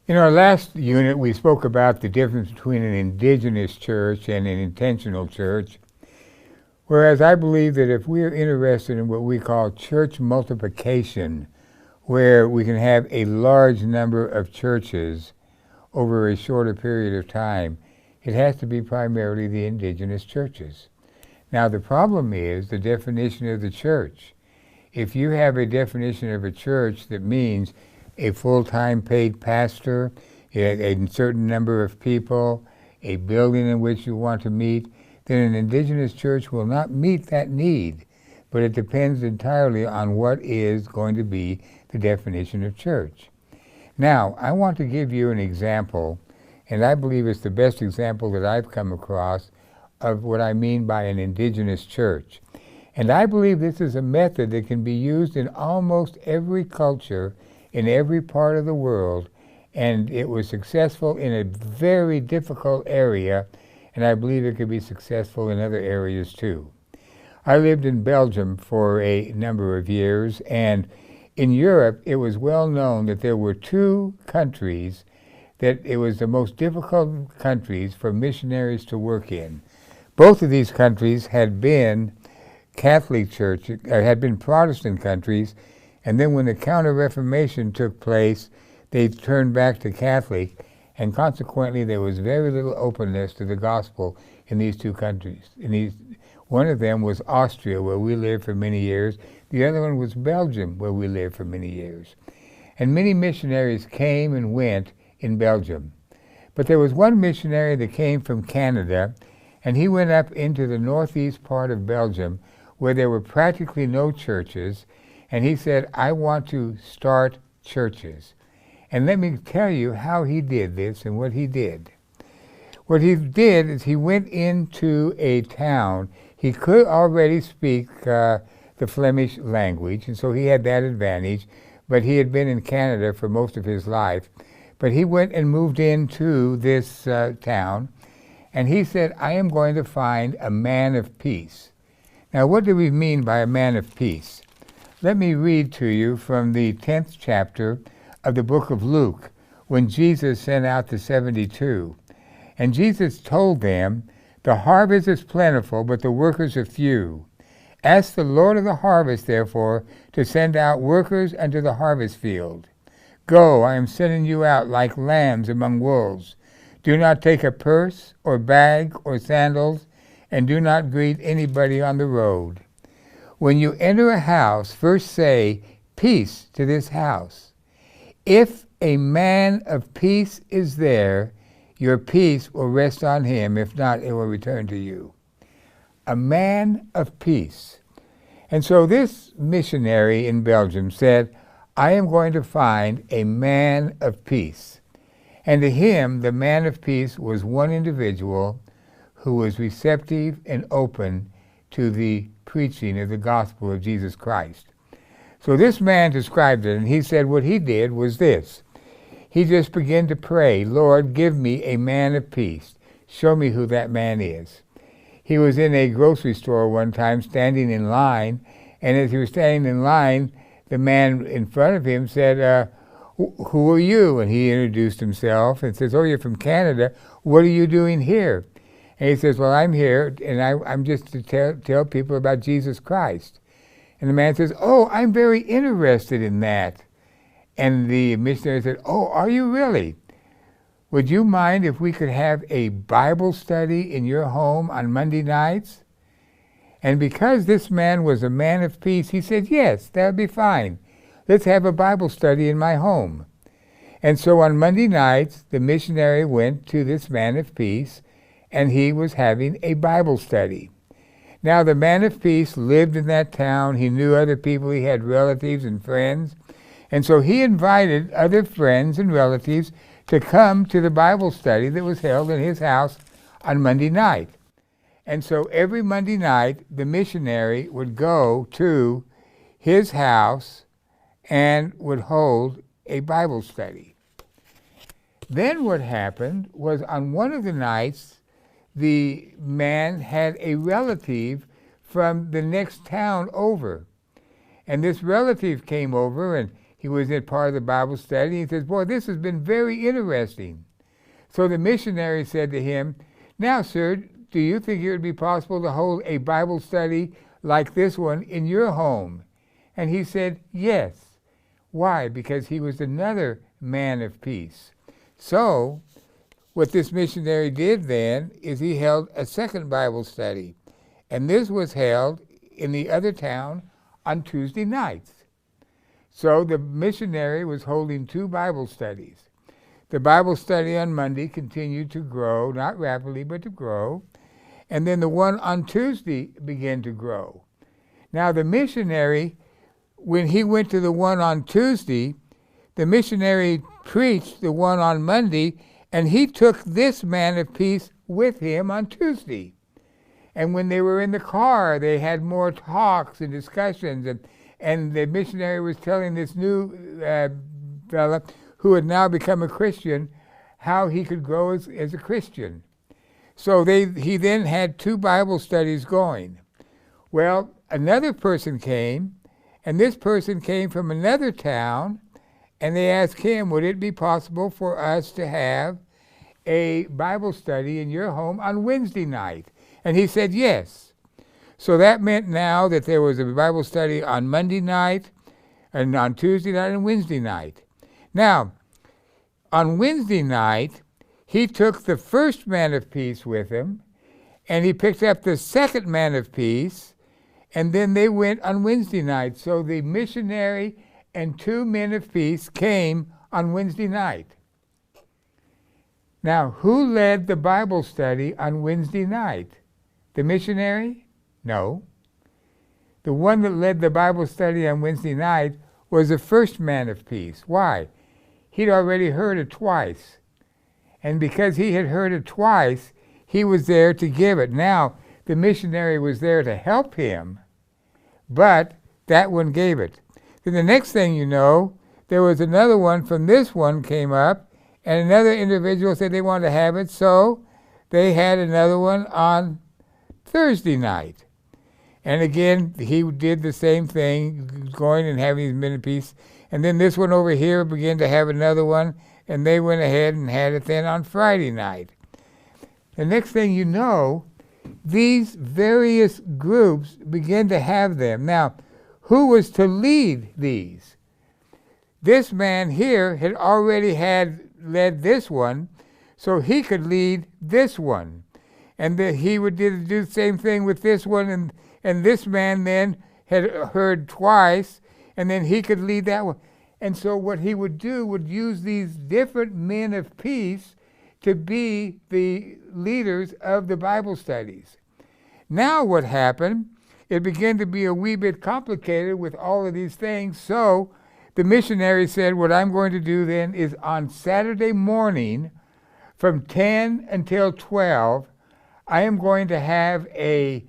In our last unit, we spoke about the difference between an indigenous church and an intentional church, whereas I believe that if we are interested in what we call church multiplication, where we can have a large number of churches over a shorter period of time, it has to be primarily the indigenous churches. Now, the problem is the definition of the church. If you have a definition of a church that means a full-time paid pastor, a certain number of people, a building in which you want to meet, then an indigenous church will not meet that need. But it depends entirely on what is going to be the definition of church. Now, I want to give you an example, and I believe it's the best example that I've come across of what I mean by an indigenous church. And I believe this is a method that can be used in almost every culture in every part of the world, and it was successful in a very difficult area, and I believe it could be successful in other areas too. I lived in Belgium for a number of years, and in Europe it was well known that there were two countries that it was the most difficult countries for missionaries to work in. Both of these countries had been Catholic church, had been Protestant countries, and then when the Counter-Reformation took place, they turned back to Catholic, and consequently there was very little openness to the gospel in these two countries. One of them was Austria, where we lived for many years. The other one was Belgium, where we lived for many years. And many missionaries came and went in Belgium. But there was one missionary that came from Canada, and he went up into the northeast part of Belgium, where there were practically no churches, and he said, I want to start churches. And let me tell you how he did this and what he did. What he did is he went into a town. He could already speak the Flemish language, and so he had that advantage, but he had been in Canada for most of his life. But he went and moved into this town, and he said, I am going to find a man of peace. Now, what do we mean by a man of peace? Let me read to you from the 10th chapter of the book of Luke, when Jesus sent out the 72. And Jesus told them, the harvest is plentiful, but the workers are few. Ask the Lord of the harvest, therefore, to send out workers unto the harvest field. Go, I am sending you out like lambs among wolves. Do not take a purse, or bag, or sandals, and do not greet anybody on the road. When you enter a house, first say, peace to this house. If a man of peace is there, your peace will rest on him. If not, it will return to you. A man of peace. And so this missionary in Belgium said, I am going to find a man of peace. And to him, the man of peace was one individual who was receptive and open to the preaching of the gospel of Jesus Christ. So this man described it, and he said what he did was this. He just began to pray, Lord, give me a man of peace. Show me who that man is. He was in a grocery store one time standing in line, and as he was standing in line, the man in front of him said, who are you? And he introduced himself and says, oh, you're from Canada. What are you doing here? And he says, well, I'm here, and I'm just to tell people about Jesus Christ. And the man says, oh, I'm very interested in that. And the missionary said, oh, are you really? Would you mind if we could have a Bible study in your home on Monday nights? And because this man was a man of peace, he said, yes, that would be fine. Let's have a Bible study in my home. And so on Monday nights, the missionary went to this man of peace, and he was having a Bible study. Now, the man of peace lived in that town. He knew other people. He had relatives and friends. And so he invited other friends and relatives to come to the Bible study that was held in his house on Monday night. And so every Monday night, the missionary would go to his house and would hold a Bible study. Then what happened was on one of the nights, the man had a relative from the next town over. And this relative came over, and He was in part of the Bible study. He says, boy, this has been very interesting. So the missionary said to him, now, sir, do you think it would be possible to hold a Bible study like this one in your home? And he said, yes. Why? Because he was another man of peace. So what this missionary did then is he held a second Bible study. And this was held in the other town on Tuesday nights. So the missionary was holding 2 Bible studies. The Bible study on Monday continued to grow, not rapidly, but to grow. And then the one on Tuesday began to grow. Now the missionary, when he went to the one on Tuesday, the missionary preached the one on Monday, and he took this man of peace with him on Tuesday. And when they were in the car, they had more talks and discussions, and the missionary was telling this new fella who had now become a Christian how he could grow as a Christian. So he then had 2 Bible studies going. Well, another person came, and this person came from another town, and they asked him, would it be possible for us to have a Bible study in your home on Wednesday night? And he said yes. So that meant now that there was a Bible study on Monday night, and on Tuesday night, and Wednesday night. Now, on Wednesday night, he took the first man of peace with him, and he picked up the second man of peace, and then they went on Wednesday night. So the missionary and 2 men of peace came on Wednesday night. Now, who led the Bible study on Wednesday night? The missionary? No. The one that led the Bible study on Wednesday night was the first man of peace. Why? He'd already heard it twice. And because he had heard it twice, he was there to give it. Now, the missionary was there to help him, but that one gave it. Then the next thing you know, there was another one from this one came up, and another individual said they wanted to have it, so they had another one on Thursday night. And again, he did the same thing, going and having these men of peace. And then this one over here began to have another one, and they went ahead and had it then on Friday night. The next thing you know, these various groups began to have them. Now, who was to lead these? This man here had already led this one, so he could lead this one. And he would do the same thing with this one, and this man then had heard twice, and then he could lead that one. And so what he would do would use these different men of peace to be the leaders of the Bible studies. Now what happened, it began to be a wee bit complicated with all of these things, so the missionary said, what I'm going to do then is on Saturday morning from 10 until 12, I am going to have a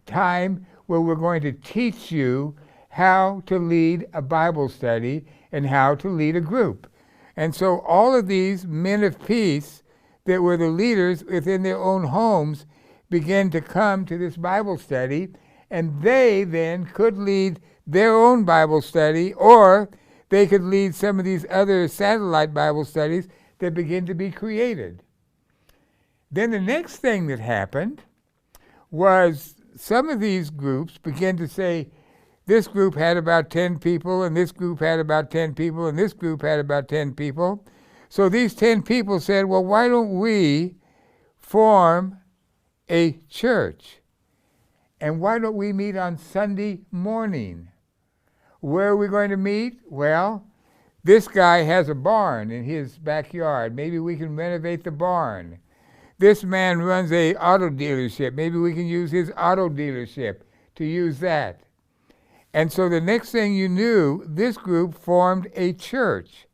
time where we're going to teach you how to lead a Bible study and how to lead a group. And so all of these men of peace that were the leaders within their own homes began to come to this Bible study, and they then could lead their own Bible study, or they could lead some of these other satellite Bible studies that begin to be created. Then the next thing that happened was some of these groups began to say, this group had about 10 people, and this group had about 10 people, and this group had about 10 people. So these 10 people said, well, why don't we form a church? And why don't we meet on Sunday morning? Where are we going to meet? Well, this guy has a barn in his backyard. Maybe we can renovate the barn. This man runs a auto dealership. Maybe we can use his auto dealership to use that. And so the next thing you knew, this group formed a church.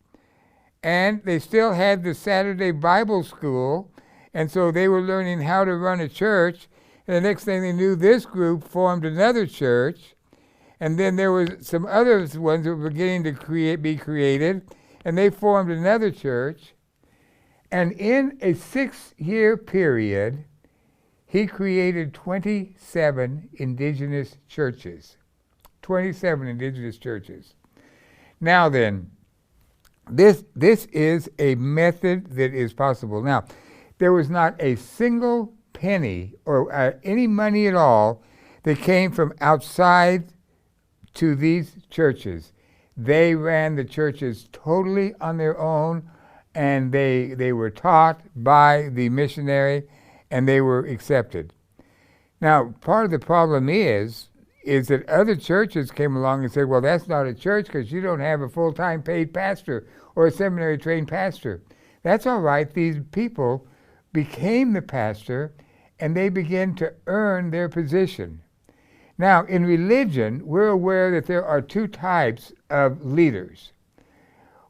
And they still had the Saturday Bible school, and so they were learning how to run a church. And the next thing they knew, this group formed another church. And then there was some other ones that were beginning to be created, and they formed another church. And in a 6-year period, he created 27 indigenous churches. 27 indigenous churches. Now then, this is a method that is possible. Now, there was not a single penny or any money at all that came from outside to these churches. They ran the churches totally on their own, and they were taught by the missionary, and they were accepted. Now, part of the problem is that other churches came along and said, well, that's not a church because you don't have a full-time paid pastor or a seminary-trained pastor. That's all right. These people became the pastor, and they began to earn their position. Now, in religion, we're aware that there are two types of leaders.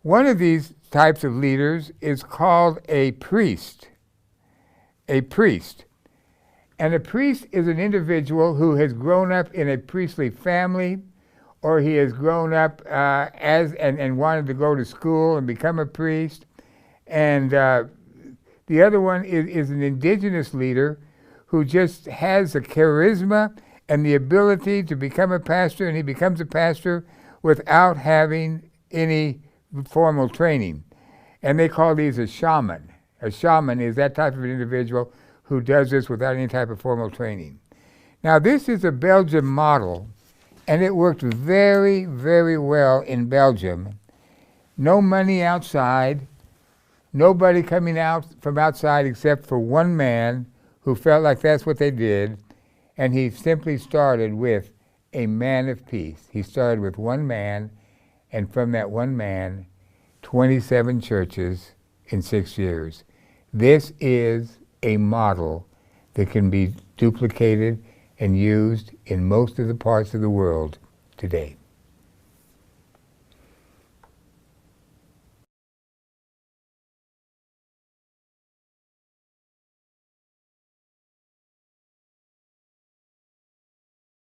One of these types of leaders is called a priest. A priest. And a priest is an individual who has grown up in a priestly family, or he has grown up and wanted to go to school and become a priest. And the other one is an indigenous leader who just has the charisma and the ability to become a pastor, and he becomes a pastor without having any formal training. And they call these a shaman. A shaman is that type of an individual who does this without any type of formal training. Now, this is a Belgian model, and it worked very, very well in Belgium. No money outside, nobody coming out from outside except for one man who felt like that's what they did, and he simply started with a man of peace. He started with one man, and from that one man, 27 churches in 6 years. This is a model that can be duplicated and used in most of the parts of the world today.